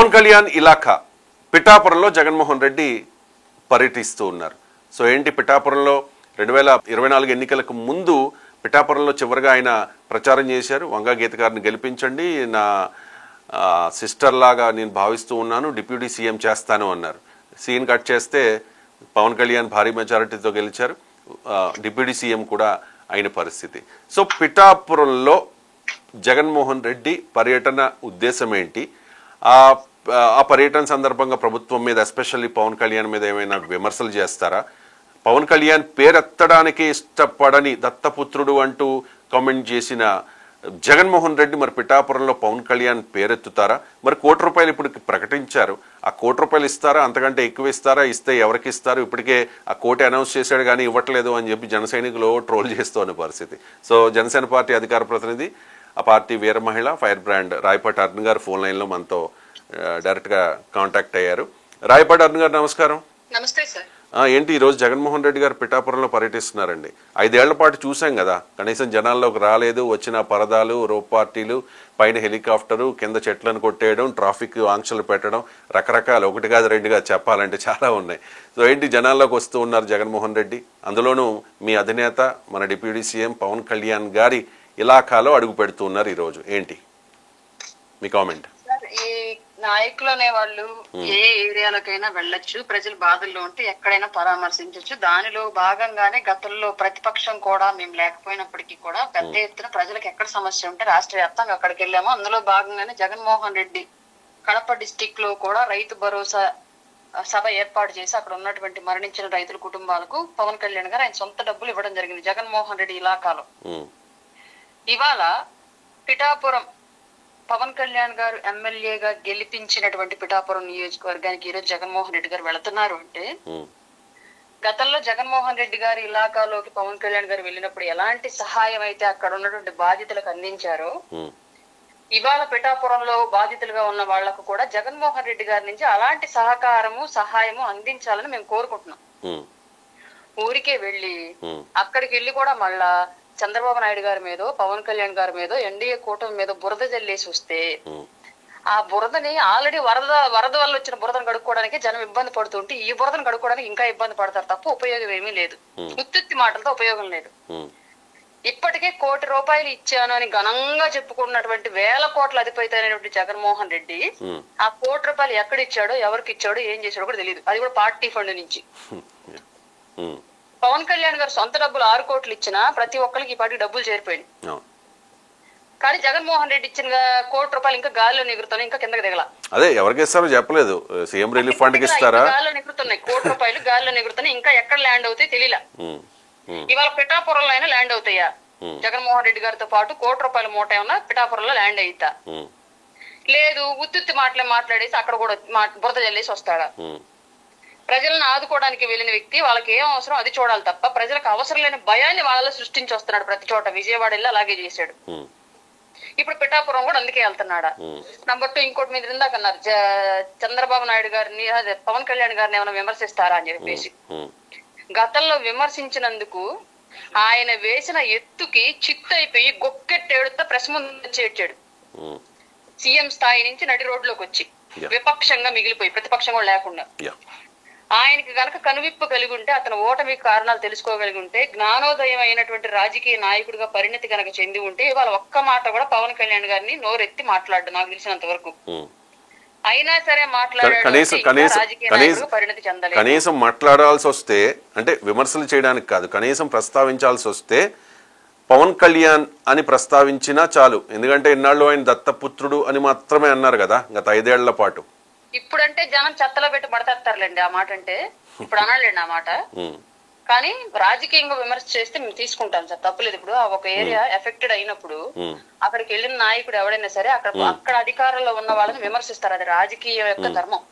పవన్ కళ్యాణ్ ఇలాఖా పిఠాపురంలో జగన్మోహన్ రెడ్డి పర్యటిస్తూ ఉన్నారు. సో ఏంటి పిఠాపురంలో 2024 ఎన్నికలకు ముందు పిఠాపురంలో చివరిగా ఆయన ప్రచారం చేశారు. వంగా గీత గారిని గెలిపించండి, నా సిస్టర్ లాగా నేను భావిస్తూ ఉన్నాను, డిప్యూటీ సీఎం చేస్తాను అన్నారు. సీన్ కట్ చేస్తే పవన్ కళ్యాణ్ భారీ మెజారిటీతో గెలిచారు, డిప్యూటీ సీఎం కూడా అయిన పరిస్థితి. సో పిఠాపురంలో జగన్మోహన్ రెడ్డి పర్యటన ఉద్దేశం ఏంటి? ఆ పర్యటన సందర్భంగా ప్రభుత్వం మీద ఎస్పెషల్లీ పవన్ కళ్యాణ్ మీద ఏమైనా విమర్శలు చేస్తారా? పవన్ కళ్యాణ్ పేరెత్తడానికి ఇష్టపడని దత్తపుత్రుడు అంటూ కామెంట్ చేసిన జగన్మోహన్ రెడ్డి మరి పిఠాపురంలో పవన్ కళ్యాణ్ పేరెత్తుతారా? మరి ₹1 ఇప్పుడు ప్రకటించారు, ఆ ₹1 ఇస్తారా, అంతకంటే ఎక్కువ ఇస్తారా, ఇస్తే ఎవరికి ఇస్తారు? ఇప్పటికే ఆ కోటి అనౌన్స్ చేశాడు కానీ ఇవ్వట్లేదు అని చెప్పి జన సైనికులు ట్రోల్ చేస్తున్న పరిస్థితి. సో జనసేన పార్టీ అధికార ప్రతినిధి, ఆ పార్టీ వీర మహిళ, ఫైర్ బ్రాండ్ రాయపాటి అరుణ్ గారు ఫోన్ లైన్లో మనతో డైరెక్ట్గా కాంటాక్ట్ అయ్యారు. రాయపాటి అరుణ్ గారు నమస్కారం. నమస్తే సార్. ఏంటి ఈరోజు జగన్మోహన్ రెడ్డి గారు పిఠాపురంలో పర్యటిస్తున్నారండి? 5 ఏళ్ల పాటు చూసాం కదా, కనీసం జనాల్లోకి రాలేదు, వచ్చిన పరదాలు, రోప్ పార్టీలు, పైన హెలికాప్టరు, కింద చెట్లను కొట్టేయడం, ట్రాఫిక్ ఆంక్షలు పెట్టడం, రకరకాలు, 1 కాదు 2 కాదు చెప్పాలంటే చాలా ఉన్నాయి. సో ఏంటి జనాల్లోకి వస్తూ ఉన్నారు జగన్మోహన్ రెడ్డి, అందులోనూ మీ అధినేత మన డిప్యూటీ సీఎం పవన్ కళ్యాణ్ గారి ఇలాఖాలో అడుగు పెడుతూ ఉన్నారు ఈరోజు, ఏంటి మీ కామెంట్? ఈ నాయకులు అనే వాళ్ళు ఏ ఏరియాలకైనా వెళ్ళొచ్చు, ప్రజలు బాధల్లో ఉంటే ఎక్కడైనా పరామర్శించవచ్చు. దానిలో భాగంగానే గతంలో ప్రతిపక్షం కూడా మేము లేకపోయినప్పటికీ కూడా పెద్ద ఎత్తున ప్రజలకు ఎక్కడ సమస్య ఉంటే రాష్ట్ర వ్యాప్తంగా అక్కడికి వెళ్ళాము. అందులో భాగంగానే జగన్మోహన్ రెడ్డి కడప డిస్టిక్ లో కూడా రైతు భరోసా సభ ఏర్పాటు చేసి అక్కడ ఉన్నటువంటి మరణించిన రైతుల కుటుంబాలకు పవన్ కళ్యాణ్ గారు ఆయన సొంత డబ్బులు ఇవ్వడం జరిగింది జగన్మోహన్ రెడ్డి ఇలాకాలో. ఇవాళ పిఠాపురం పవన్ కళ్యాణ్ గారు ఎమ్మెల్యేగా గెలిపించినటువంటి పిఠాపురం నియోజకవర్గానికి ఈరోజు జగన్మోహన్ రెడ్డి గారు వెళుతున్నారు అంటే, గతంలో జగన్మోహన్ రెడ్డి గారి ఇలాకాలోకి పవన్ కళ్యాణ్ గారు వెళ్ళినప్పుడు ఎలాంటి సహాయం అయితే అక్కడ ఉన్నటువంటి బాధితులకు అందించారో, ఇవాళ పిఠాపురంలో బాధితులుగా ఉన్న వాళ్లకు కూడా జగన్మోహన్ రెడ్డి గారి నుంచి అలాంటి సహకారము సహాయము అందించాలని మేము కోరుకుంటున్నాం. ఊరికే వెళ్ళి అక్కడికి వెళ్ళి కూడా మళ్ళా చంద్రబాబు నాయుడు గారి మీద, పవన్ కళ్యాణ్ గారి మీద, ఎన్డీఏ కూటమి మీద బురద జల్లేసి వస్తే ఆ బురదని ఆల్రెడీ వరద వల్ల వచ్చిన బురదను కడుక్కోవడానికి జనం ఇబ్బంది పడుతుంటే ఈ బురదను కడుక్కోవడానికి ఇంకా ఇబ్బంది పడతారు తప్ప ఉపయోగం ఏమీ లేదు. ఉత్తుత్తి మాటలతో ఉపయోగం లేదు. ఇప్పటికే ₹1 ఇచ్చాను అని ఘనంగా చెప్పుకున్నటువంటి 1000 కోట్ల అధిపతి అయినటువంటి జగన్మోహన్ రెడ్డి ఆ ₹1 ఎక్కడ ఇచ్చాడో, ఎవరికి ఇచ్చాడో, ఏం చేశాడో కూడా తెలియదు. అది కూడా పార్టీ ఫండ్ నుంచి. పవన్ కళ్యాణ్ గారు సొంత డబ్బులు 6 కోట్లు ఇచ్చినా ప్రతి ఒక్కరికి ఈ పార్టీకి డబ్బులు చేరిపోయింది. కానీ జగన్మోహన్ రెడ్డి ఇచ్చిన ₹1 ఇంకా గాలిలో ఎగురుతున్నాయి, ఇంకా కిందకి దిగల. అదే ఎవరికి ఇస్తారో చెప్పలేదు. సీఎం రిలీఫ్ ఫండ్ కి ఇస్తారా? గాలిలో ఎగురుతున్నాయి, ₹1 గాలిలో ఎగురుతున్నాయి, ఇంకా ఎక్కడ ల్యాండ్ అవుతాయి తెలియలా. ఇవాళ పిఠాపురంలో అయినా ల్యాండ్ అవుతాయా? జగన్మోహన్ రెడ్డి గారితో పాటు ₹1 మూట ఏమన్నా పిఠాపురంలో ల్యాండ్ అయితా? లేదు, ఉత్తుత్తి మాట్లాడేసి అక్కడ కూడా బురద జల్లేసి వస్తాడా? ప్రజలను ఆదుకోవడానికి వెళ్ళిన వ్యక్తి వాళ్ళకి ఏం అవసరం అది చూడాలి తప్ప ప్రజలకు అవసరం లేని భయాన్ని వాళ్ళలో సృష్టించి వస్తున్నాడు ప్రతి చోట. విజయవాడ వెళ్ళి అలాగే చేశాడు. ఇప్పుడు పిఠాపురం కూడా అందుకే వెళ్తున్నాడా? నంబర్ 2 ఇంకోటి మీద ఇందాక అన్నారు, చంద్రబాబు నాయుడు గారిని, పవన్ కళ్యాణ్ గారిని ఏమైనా విమర్శిస్తారా అని చెప్పేసి. గతంలో విమర్శించినందుకు ఆయన వేసిన ఎత్తుకి చిత్తు అయిపోయి గొక్కెట్టేడుతో ప్రెస్ ముందు చేర్చాడు. సీఎం స్థాయి నుంచి నడి రోడ్లోకి వచ్చి విపక్షంగా మిగిలిపోయి, ప్రతిపక్షం కూడా లేకుండా. ఆయనకి గనక కనువిప్పు కలిగి ఉంటే, అతను ఓటమి కారణాలు తెలుసుకోగలిగి ఉంటే, జ్ఞానోదయం అయినటువంటి రాజకీయ నాయకుడిగా పరిణతి కనుక చెంది ఉంటే ఇవాళ ఒక్క మాట కూడా పవన్ కళ్యాణ్ గారిని నోరెత్తి మాట్లాడు నాకు తెలిసినంత వరకు. అయినా సరే పరిణతి చెందలేదు. కనీసం మాట్లాడాల్సి వస్తే, అంటే విమర్శలు చేయడానికి కాదు, కనీసం ప్రస్తావించాల్సి వస్తే పవన్ కళ్యాణ్ అని ప్రస్తావించినా చాలు. ఎందుకంటే ఇన్నాళ్ళు ఆయన దత్తపుత్రుడు అని మాత్రమే అన్నారు కదా గత 5 ఏళ్ల పాటు. ఇప్పుడంటే జనం చెత్తలో పెట్టి పడతారులేండి ఆ మాట, అంటే ఇప్పుడు అనాలండి ఆ మాట. కానీ రాజకీయంగా విమర్శ చేస్తే మేము తీసుకుంటాం సార్, తప్పులేదు. ఇప్పుడు ఒక ఏరియా ఎఫెక్టెడ్ అయినప్పుడు అక్కడికి వెళ్ళిన నాయకుడు ఎవడైనా సరే అక్కడ అధికారంలో ఉన్న వాళ్ళని విమర్శిస్తారు, అది రాజకీయం యొక్క ధర్మం.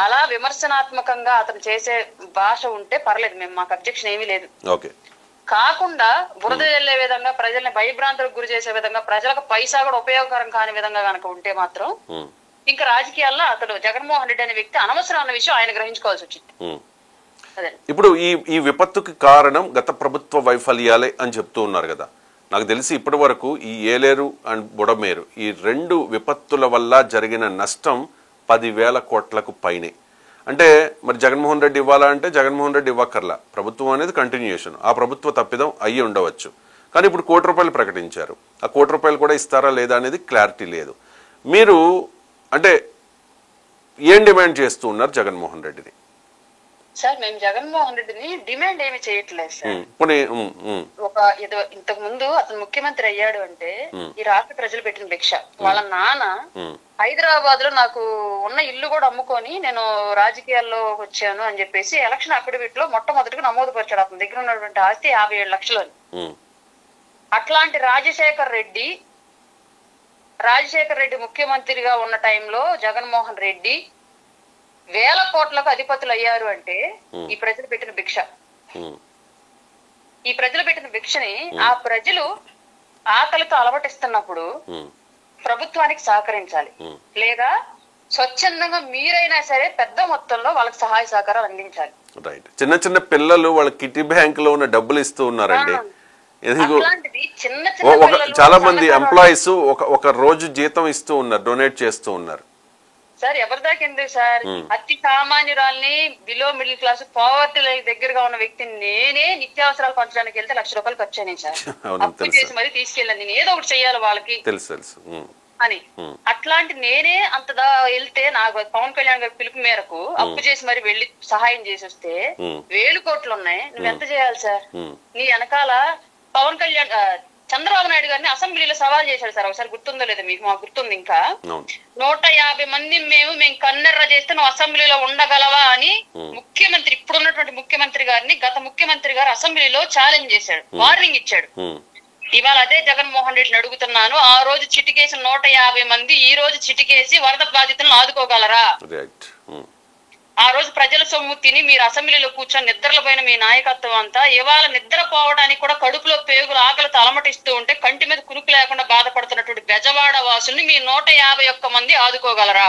అలా విమర్శనాత్మకంగా అతను చేసే భాష ఉంటే పర్లేదు, మేము మాకు అబ్జెక్షన్ ఏమీ లేదు. కాకుండా బురద జల్లే విధంగా, ప్రజల్ని భయభ్రాంతులకు గురి చేసే విధంగా, ప్రజలకు పైసా కూడా ఉపయోగకరం కాని విధంగా కనుక ఉంటే మాత్రం ఇంకా రాజకీయాల్లో అతను జగన్మోహన్ రెడ్డి అనే వ్యక్తి అనవసరం అన్న విషయం ఆయన గ్రహించుకోవాల్సి వచ్చింది. ఇప్పుడు ఈ విపత్తుకి కారణం గత ప్రభుత్వ వైఫల్యాలే అని చెప్తూ ఉన్నారు కదా. నాకు తెలిసి ఇప్పటి వరకు ఈ ఏలేరు అండ్ బుడమేరు ఈ 2 విపత్తుల వల్ల జరిగిన నష్టం 10,000 కోట్లకు పైనే. అంటే మరి జగన్మోహన్ రెడ్డి ఇవ్వాలా అంటే జగన్మోహన్ రెడ్డి ఇవ్వక్కర్లా, ప్రభుత్వం అనేది కంటిన్యూషన్, ఆ ప్రభుత్వ తప్పిదం అయ్యి ఉండవచ్చు. కానీ ఇప్పుడు ₹1 ప్రకటించారు, ఆ ₹1 కూడా ఇస్తారా లేదా అనేది క్లారిటీ లేదు. మీరు అంటే ఏం డిమాండ్ చేస్తూ ఉన్నారు జగన్మోహన్ రెడ్డిని? సార్ మేము జగన్మోహన్ రెడ్డిని డిమాండ్ ఏమి చేయట్లేదు సార్. ఇంతకు ముందు అతను ముఖ్యమంత్రి అయ్యాడు అంటే ఈ రాష్ట్ర ప్రజలు పెట్టిన భిక్ష. వాళ్ళ నాన్న హైదరాబాద్ లో నాకు ఉన్న ఇల్లు కూడా అమ్ముకొని నేను రాజకీయాల్లో వచ్చాను అని చెప్పేసి ఎలక్షన్ అఫిడవిట్ లో మొట్టమొదటిగా నమోదు పరిచాడు. అతని దగ్గర ఉన్నటువంటి ఆస్తి 57 లక్షలు. అట్లాంటి రాజశేఖర్ రెడ్డి ముఖ్యమంత్రిగా ఉన్న టైంలో జగన్మోహన్ రెడ్డి 1000 కోట్లకు అధిపతులు అయ్యారు అంటే ఈ ప్రజలు పెట్టిన భిక్ష. ఈ ప్రజలు పెట్టిన భిక్షని ఆ ప్రజలు ఆకలితో అలవటిస్తున్నప్పుడు ప్రభుత్వానికి సహకరించాలి, లేదా స్వచ్ఛందంగా మీరైనా సరే పెద్ద మొత్తంలో వాళ్ళకి సహాయ సహకారాలు అందించాలి. రైట్. చిన్న చిన్న పిల్లలు వాళ్ళ కిటీ బ్యాంక్ లో ఉన్న డబ్బులు ఇస్తూ ఉన్నారండి. చాలా మంది ఎంప్లాయీస్ ఒక రోజు జీతం ఇస్తూ ఉన్నారు, డొనేట్ చేస్తూ ఉన్నారు. సార్ ఎవరి దాకా ఎందుకు సార్, అతి సామాన్యురాల్ని, బిలో మిడిల్ క్లాస్, పావర్టీ దగ్గరగా ఉన్న వ్యక్తిని నేనే నిత్యావసరాలు పంచడానికి వెళ్తే ₹1,00,000 ఖర్చు అయినాయి సార్. అప్పు చేసి మరీ తీసుకెళ్ళాను, నేను ఏదో ఒకటి చెయ్యాలి వాళ్ళకి అని. అట్లాంటి నేనే అంతదా వెళ్తే నాకు పవన్ కళ్యాణ్ గారి పిలుపు మేరకు అప్పు చేసి మరి వెళ్లి సహాయం చేసి వస్తే 1000 కోట్లు ఉన్నాయి. నువ్వెంత చేయాలి సార్? నీ వెనకాల పవన్ కళ్యాణ్ చంద్రబాబు నాయుడు గారిని అసెంబ్లీలో సవాల్ చేశాడు సార్. ఒకసారి గుర్తుందో లేదా మీకు? మాకు గుర్తుంది. ఇంకా 150 మంది మేము కన్నెర్ర చేస్తే నువ్వు అసెంబ్లీలో ఉండగలవా అని ముఖ్యమంత్రి, ఇప్పుడున్నటువంటి ముఖ్యమంత్రి గారిని గత ముఖ్యమంత్రి గారు అసెంబ్లీలో ఛాలెంజ్ చేశాడు, వార్నింగ్ ఇచ్చాడు. ఇవాళ అదే జగన్మోహన్ రెడ్డిని అడుగుతున్నాను, ఆ రోజు చిటికేసి 150 మంది ఈ రోజు చిటికేసి వరద బాధితులను ఆదుకోగలరా? ఆ రోజు ప్రజల సొమ్ము తిని మీరు అసెంబ్లీలో కూర్చొని నిద్రలో పోయిన మీ నాయకత్వం అంతా ఇవాళ నిద్రపోవడానికి కూడా కడుపులో పేగులు ఆకలితో అలమటిస్తూ ఉంటే కంటి మీద కునుకు లేకుండా బాధపడుతున్నటువంటి బెజవాడ వాసుల్ని మీ 151 మంది ఆదుకోగలరా?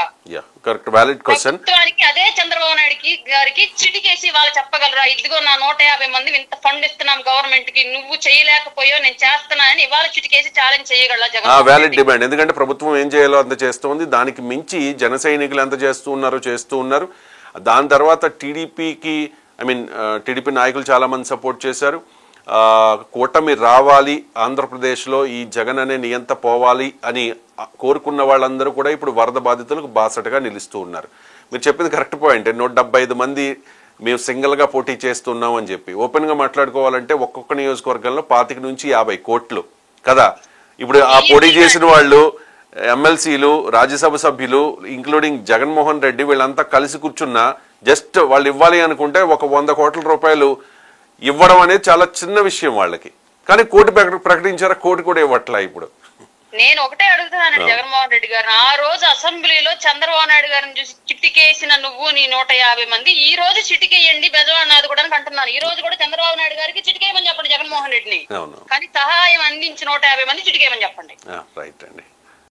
ప్రభుత్వానికి అదే చంద్రబాబు నాయుడు గారికి చిటికేసి వాళ్ళు చెప్పగలరా, ఇదిగో నా 150 మంది ఇంత ఫండ్ ఇస్తున్నాం గవర్నమెంట్ కి, నువ్వు చేయలేకపోయావు నేను చేస్తున్నా అని ఇవాళ చిటికేసి ఛాలెంజ్ చేయగలరా జగన్? ఎందుకంటే ప్రభుత్వం ఏం చేయాలో అంత చేస్తుంది, దానికి మించి జన సైనికులు ఎంత చేస్తూ ఉన్నారు. దాని తర్వాత టీడీపీ నాయకులు చాలా మంది సపోర్ట్ చేశారు. కూటమి రావాలి, ఆంధ్రప్రదేశ్లో ఈ జగన్ అనే నియంత పోవాలి అని కోరుకున్న వాళ్ళందరూ కూడా ఇప్పుడు వరద బాధితులకు బాసటగా నిలుస్తూ ఉన్నారు. మీరు చెప్పింది కరెక్ట్ పాయింట్. 175 మంది మేము సింగిల్గా పోటీ చేస్తున్నాం అని చెప్పి ఓపెన్గా మాట్లాడుకోవాలంటే ఒక్కొక్క నియోజకవర్గంలో 25 నుంచి 50 కోట్లు కదా. ఇప్పుడు ఆ పోటీ చేసిన వాళ్ళు ఎమ్మెల్సీలు, రాజ్యసభ సభ్యులు, ఇంక్లూడింగ్ జగన్మోహన్ రెడ్డి, వీళ్ళంతా కలిసి కూర్చున్నా జస్ట్ వాళ్ళు ఇవ్వాలి అనుకుంటే ఒక 100 కోట్ల రూపాయలు ఇవ్వడం అనేది చాలా చిన్న విషయం వాళ్ళకి. కానీ కోటి ప్రకటించారా, కోటి కూడా ఇవ్వట్లా. ఇప్పుడు నేను ఒకటే అడుగుతున్నాను జగన్మోహన్ రెడ్డి గారిని, ఆ రోజు అసెంబ్లీలో చంద్రబాబు నాయుడు గారిని చూసి చిటికేసిన నువ్వు నీ 150 మంది ఈ రోజు చిటికేయండి బెజవాడ కూడా అంటున్నాను. ఈ రోజు కూడా చంద్రబాబు నాయుడు గారికి చిటికేయమని చెప్పండి జగన్మోహన్ రెడ్డిని, కానీ సహాయం అందించి 150 మంది చిటికేయమని చెప్పండి. రైట్ అండి.